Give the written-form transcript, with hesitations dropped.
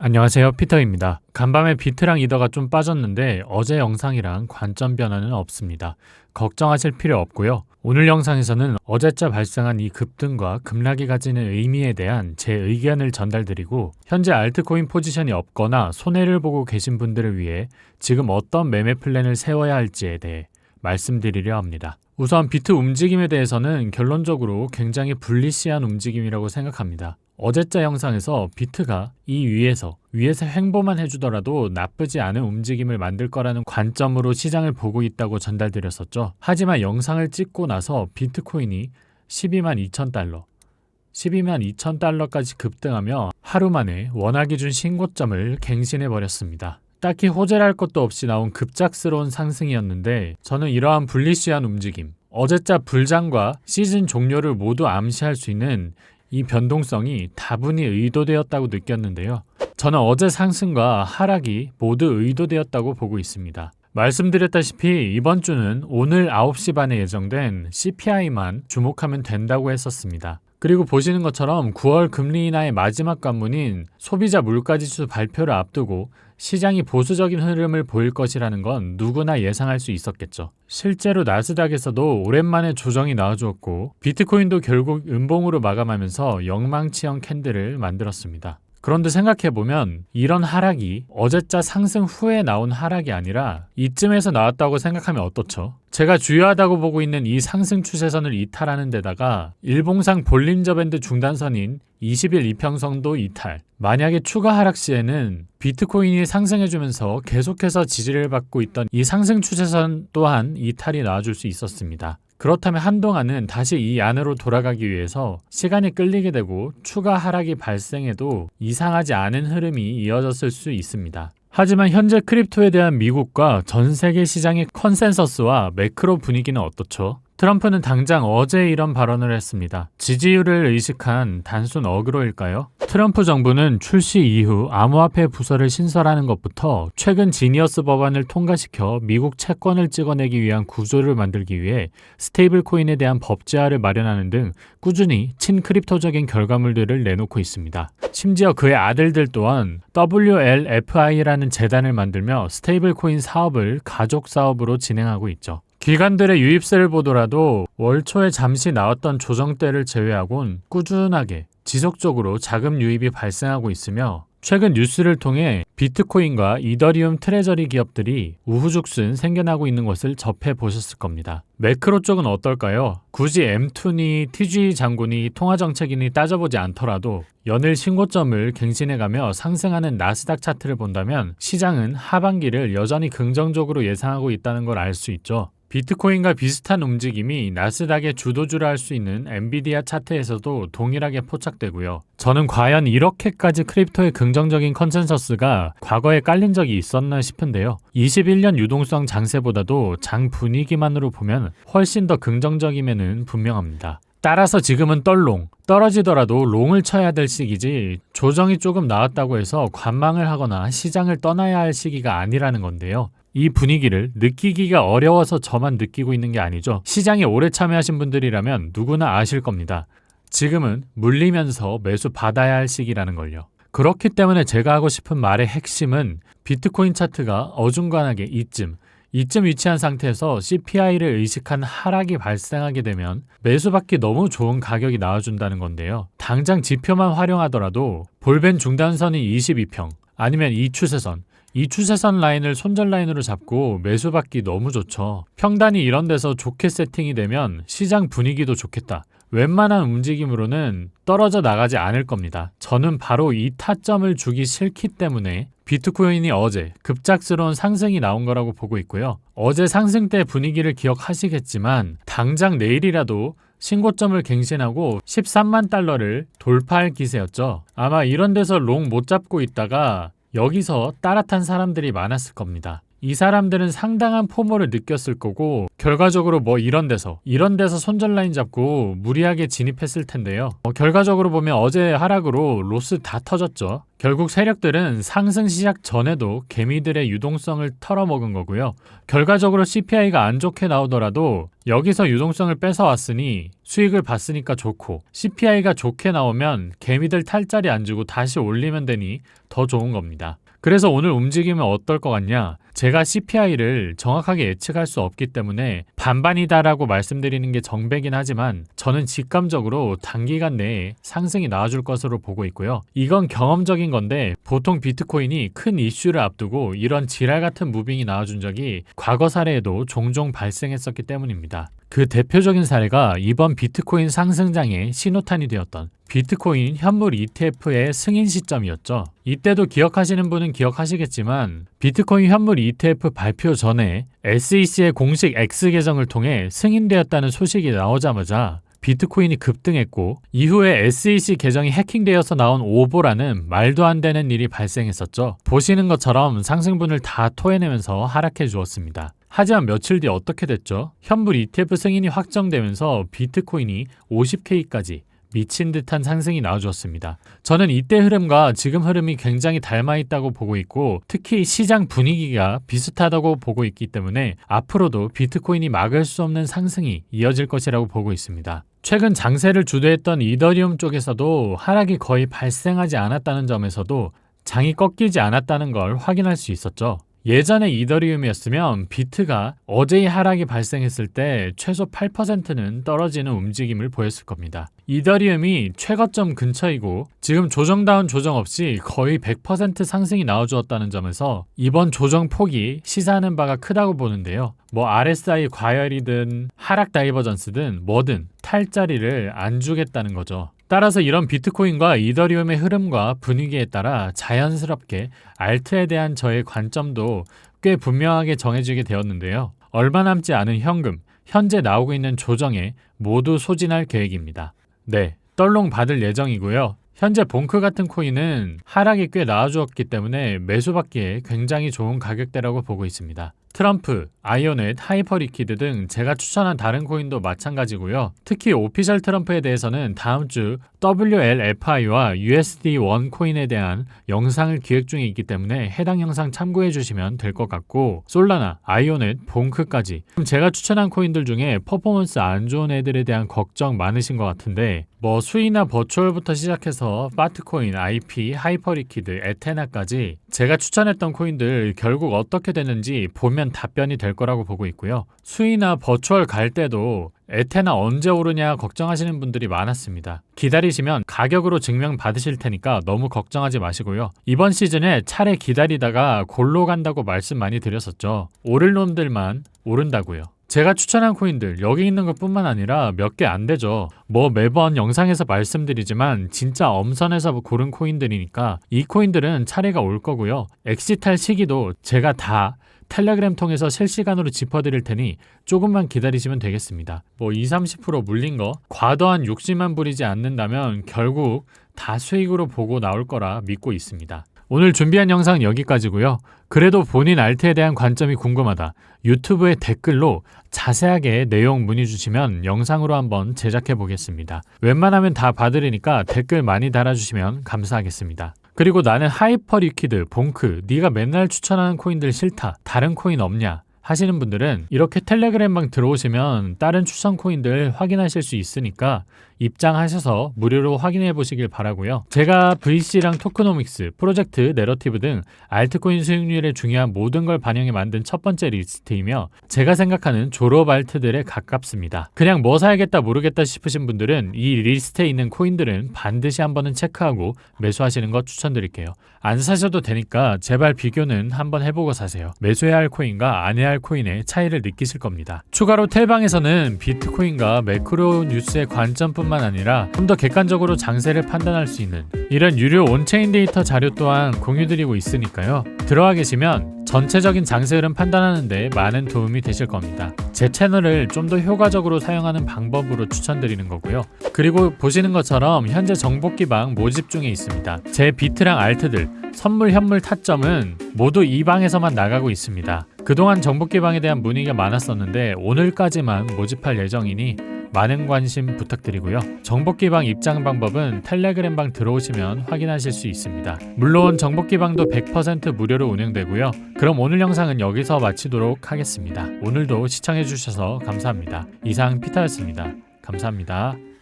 안녕하세요, 피터입니다. 간밤에 비트랑 이더가 좀 빠졌는데 어제 영상이랑 관점 변화는 없습니다. 걱정하실 필요 없고요. 오늘 영상에서는 어제자 발생한 이 급등과 급락이 가지는 의미에 대한 제 의견을 전달드리고, 현재 알트코인 포지션이 없거나 손해를 보고 계신 분들을 위해 지금 어떤 매매 플랜을 세워야 할지에 대해 말씀드리려 합니다. 우선 비트 움직임에 대해서는 결론적으로 굉장히 불리시한 움직임이라고 생각합니다. 어제자 영상에서 비트가 이 위에서 횡보만 해주더라도 나쁘지 않은 움직임을 만들 거라는 관점으로 시장을 보고 있다고 전달드렸었죠. 하지만 영상을 찍고 나서 비트코인이 122,000달러까지 급등하며 하루 만에 원화기준 신고점을 갱신해버렸습니다. 딱히 호재랄 것도 없이 나온 급작스러운 상승이었는데, 저는 이러한 불리시한 움직임, 어제자 불장과 시즌 종료를 모두 암시할 수 있는 이 변동성이 다분히 의도되었다고 느꼈는데요. 저는 어제 상승과 하락이 모두 의도되었다고 보고 있습니다. 말씀드렸다시피 이번 주는 오늘 9시 반에 예정된 CPI만 주목하면 된다고 했었습니다. 그리고 보시는 것처럼 9월 금리 인하의 마지막 관문인 소비자 물가지수 발표를 앞두고 시장이 보수적인 흐름을 보일 것이라는 건 누구나 예상할 수 있었겠죠. 실제로 나스닥에서도 오랜만에 조정이 나와주었고, 비트코인도 결국 음봉으로 마감하면서 영망치형 캔들을 만들었습니다. 그런데 생각해보면 이런 하락이 어제자 상승 후에 나온 하락이 아니라 이쯤에서 나왔다고 생각하면 어떻죠? 제가 주요하다고 보고 있는 이 상승 추세선을 이탈하는 데다가 일봉상 볼린저 밴드 중단선인 20일 이평선도 이탈, 만약에 추가 하락 시에는 비트코인이 상승해주면서 계속해서 지지를 받고 있던 이 상승 추세선 또한 이탈이 나와줄 수 있었습니다. 그렇다면 한동안은 다시 이 안으로 돌아가기 위해서 시간이 끌리게 되고 추가 하락이 발생해도 이상하지 않은 흐름이 이어졌을 수 있습니다. 하지만 현재 크립토에 대한 미국과 전 세계 시장의 컨센서스와 매크로 분위기는 어떻죠? 트럼프는 당장 어제 이런 발언을 했습니다. 지지율을 의식한 단순 어그로일까요? 트럼프 정부는 출시 이후 암호화폐 부서를 신설하는 것부터 최근 지니어스 법안을 통과시켜 미국 채권을 찍어내기 위한 구조를 만들기 위해 스테이블 코인에 대한 법제화를 마련하는 등 꾸준히 친크립토적인 결과물들을 내놓고 있습니다. 심지어 그의 아들들 또한 WLFI라는 재단을 만들며 스테이블 코인 사업을 가족 사업으로 진행하고 있죠. 기관들의 유입세를 보더라도 월 초에 잠시 나왔던 조정대를 제외하곤 꾸준하게 지속적으로 자금 유입이 발생하고 있으며, 최근 뉴스를 통해 비트코인과 이더리움 트레저리 기업들이 우후죽순 생겨나고 있는 것을 접해보셨을 겁니다. 매크로 쪽은 어떨까요? 굳이 M2니 TG 장군이 통화정책이니 따져보지 않더라도 연일 신고점을 갱신해가며 상승하는 나스닥 차트를 본다면 시장은 하반기를 여전히 긍정적으로 예상하고 있다는 걸 알 수 있죠. 비트코인과 비슷한 움직임이 나스닥의 주도주라 할 수 있는 엔비디아 차트에서도 동일하게 포착되고요. 저는 과연 이렇게까지 크립토의 긍정적인 컨센서스가 과거에 깔린 적이 있었나 싶은데요. 21년 유동성 장세보다도 장 분위기만으로 보면 훨씬 더 긍정적임에는 분명합니다. 따라서 지금은 떨어지더라도 롱을 쳐야 될 시기지, 조정이 조금 나왔다고 해서 관망을 하거나 시장을 떠나야 할 시기가 아니라는 건데요. 이 분위기를 느끼기가 어려워서 저만 느끼고 있는 게 아니죠. 시장에 오래 참여하신 분들이라면 누구나 아실 겁니다. 지금은 물리면서 매수 받아야 할 시기라는 걸요. 그렇기 때문에 제가 하고 싶은 말의 핵심은 비트코인 차트가 어중간하게 이쯤 위치한 상태에서 CPI를 의식한 하락이 발생하게 되면 매수받기 너무 좋은 가격이 나와준다는 건데요. 당장 지표만 활용하더라도 볼벤 중단선이 22평, 아니면 이 추세선 라인을 손절 라인으로 잡고 매수받기 너무 좋죠. 평단이 이런 데서 좋게 세팅이 되면 시장 분위기도 좋겠다. 웬만한 움직임으로는 떨어져 나가지 않을 겁니다. 저는 바로 이 타점을 주기 싫기 때문에 비트코인이 어제 급작스러운 상승이 나온 거라고 보고 있고요. 어제 상승 때 분위기를 기억하시겠지만 당장 내일이라도 신고점을 갱신하고 13만 달러를 돌파할 기세였죠. 아마 이런 데서 롱 못 잡고 있다가 여기서 따라탄 사람들이 많았을 겁니다. 이 사람들은 상당한 포모를 느꼈을 거고 결과적으로 뭐 이런 데서 손절 라인 잡고 무리하게 진입했을 텐데요. 결과적으로 보면 어제 하락으로 로스 다 터졌죠. 결국 세력들은 상승 시작 전에도 개미들의 유동성을 털어먹은 거고요. 결과적으로 CPI가 안 좋게 나오더라도 여기서 유동성을 뺏어왔으니 수익을 봤으니까 좋고, CPI가 좋게 나오면 개미들 탈자리 안 주고 다시 올리면 되니 더 좋은 겁니다. 그래서 오늘 움직임은 어떨 것 같냐? 제가 CPI를 정확하게 예측할 수 없기 때문에 반반이다라고 말씀드리는 게 정배긴 하지만 저는 직감적으로 단기간 내에 상승이 나와줄 것으로 보고 있고요. 이건 경험적인 건데 보통 비트코인이 큰 이슈를 앞두고 이런 지랄 같은 무빙이 나와준 적이 과거 사례에도 종종 발생했었기 때문입니다. 그 대표적인 사례가 이번 비트코인 상승장의 신호탄이 되었던 비트코인 현물 ETF의 승인 시점이었죠. 이때도 기억하시는 분은 기억하시겠지만 비트코인 현물 ETF 발표 전에 SEC의 공식 X 계정을 통해 승인되었다는 소식이 나오자마자 비트코인이 급등했고, 이후에 SEC 계정이 해킹되어서 나온 오보라는 말도 안 되는 일이 발생했었죠. 보시는 것처럼 상승분을 다 토해내면서 하락해 주었습니다. 하지만 며칠 뒤 어떻게 됐죠? 현물 ETF 승인이 확정되면서 비트코인이 50K까지 미친 듯한 상승이 나와주었습니다. 저는 이때 흐름과 지금 흐름이 굉장히 닮아있다고 보고 있고, 특히 시장 분위기가 비슷하다고 보고 있기 때문에 앞으로도 비트코인이 막을 수 없는 상승이 이어질 것이라고 보고 있습니다. 최근 장세를 주도했던 이더리움 쪽에서도 하락이 거의 발생하지 않았다는 점에서도 장이 꺾이지 않았다는 걸 확인할 수 있었죠. 예전에 이더리움이었으면 비트가 어제의 하락이 발생했을 때 최소 8%는 떨어지는 움직임을 보였을 겁니다. 이더리움이 최고점 근처이고 지금 조정다운 조정 없이 거의 100% 상승이 나와주었다는 점에서 이번 조정 폭이 시사하는 바가 크다고 보는데요. 뭐 RSI 과열이든 하락 다이버전스든 뭐든 탈자리를 안 주겠다는 거죠. 따라서 이런 비트코인과 이더리움의 흐름과 분위기에 따라 자연스럽게 알트에 대한 저의 관점도 꽤 분명하게 정해지게 되었는데요. 얼마 남지 않은 현금, 현재 나오고 있는 조정에 모두 소진할 계획입니다. 네, 떨롱 받을 예정이고요. 현재 봉크 같은 코인은 하락이 꽤 나와주었기 때문에 매수받기에 굉장히 좋은 가격대라고 보고 있습니다. 트럼프, 아이오넷, 하이퍼리퀴드 등 제가 추천한 다른 코인도 마찬가지고요. 특히 오피셜 트럼프에 대해서는 다음 주 WLFI와 USD1 코인에 대한 영상을 기획 중에 있기 때문에 해당 영상 참고해 주시면 될 것 같고, 솔라나, 아이오넷, 봉크까지 제가 추천한 코인들 중에 퍼포먼스 안 좋은 애들에 대한 걱정 많으신 것 같은데, 뭐 수이나 버추얼부터 시작해서 파트코인, IP, 하이퍼리퀴드, 에테나까지 제가 추천했던 코인들 결국 어떻게 되는지 보면 답변이 될 거라고 보고 있고요. 수이나 버추얼 갈 때도 에테나 언제 오르냐 걱정하시는 분들이 많았습니다. 기다리시면 가격으로 증명 받으실 테니까 너무 걱정하지 마시고요. 이번 시즌에 차례 기다리다가 골로 간다고 말씀 많이 드렸었죠. 오를 놈들만 오른다고요. 제가 추천한 코인들 여기 있는 것뿐만 아니라 몇 개 안 되죠. 뭐 매번 영상에서 말씀드리지만 진짜 엄선해서 고른 코인들이니까 이 코인들은 차례가 올 거고요. 엑시탈 시기도 제가 다 텔레그램 통해서 실시간으로 짚어드릴 테니 조금만 기다리시면 되겠습니다. 뭐 20-30% 물린 거 과도한 욕심만 부리지 않는다면 결국 다 수익으로 보고 나올 거라 믿고 있습니다. 오늘 준비한 영상은 여기까지고요. 그래도 본인 알트에 대한 관점이 궁금하다. 유튜브에 댓글로 자세하게 내용 문의 주시면 영상으로 한번 제작해 보겠습니다. 웬만하면 다 봐드리니까 댓글 많이 달아주시면 감사하겠습니다. 그리고 나는 하이퍼리퀴드, 봉크, 네가 맨날 추천하는 코인들 싫다. 다른 코인 없냐? 하시는 분들은 이렇게 텔레그램방 들어오시면 다른 추천 코인들 확인하실 수 있으니까 입장하셔서 무료로 확인해 보시길 바라고요. 제가 VC랑 토크노믹스, 프로젝트, 내러티브 등 알트코인 수익률에 중요한 모든 걸 반영해 만든 첫 번째 리스트이며 제가 생각하는 졸업 알트들에 가깝습니다. 그냥 뭐 사야겠다 모르겠다 싶으신 분들은 이 리스트에 있는 코인들은 반드시 한번은 체크하고 매수하시는 거 추천드릴게요. 안 사셔도 되니까 제발 비교는 한번 해보고 사세요. 매수해야 할 코인과 안 해야 할 코인의 차이를 느끼실 겁니다. 추가로 텔방에서는 비트코인과 매크로 뉴스의 관점뿐만 뿐만 아니라 좀 더 객관적으로 장세를 판단할 수 있는 이런 유료 온체인 데이터 자료 또한 공유드리고 있으니까요. 들어와 계시면 전체적인 장세 흐름 판단하는 데 많은 도움이 되실 겁니다. 제 채널을 좀 더 효과적으로 사용하는 방법으로 추천드리는 거고요. 그리고 보시는 것처럼 현재 정복기방 모집 중에 있습니다. 제 비트랑 알트들, 선물, 현물, 타점은 모두 이 방에서만 나가고 있습니다. 그동안 정복기방에 대한 문의가 많았었는데 오늘까지만 모집할 예정이니 많은 관심 부탁드리고요. 정복기방 입장 방법은 텔레그램방 들어오시면 확인하실 수 있습니다. 물론 정복기방도 100% 무료로 운영되고요. 그럼 오늘 영상은 여기서 마치도록 하겠습니다. 오늘도 시청해주셔서 감사합니다. 이상 피터였습니다. 감사합니다.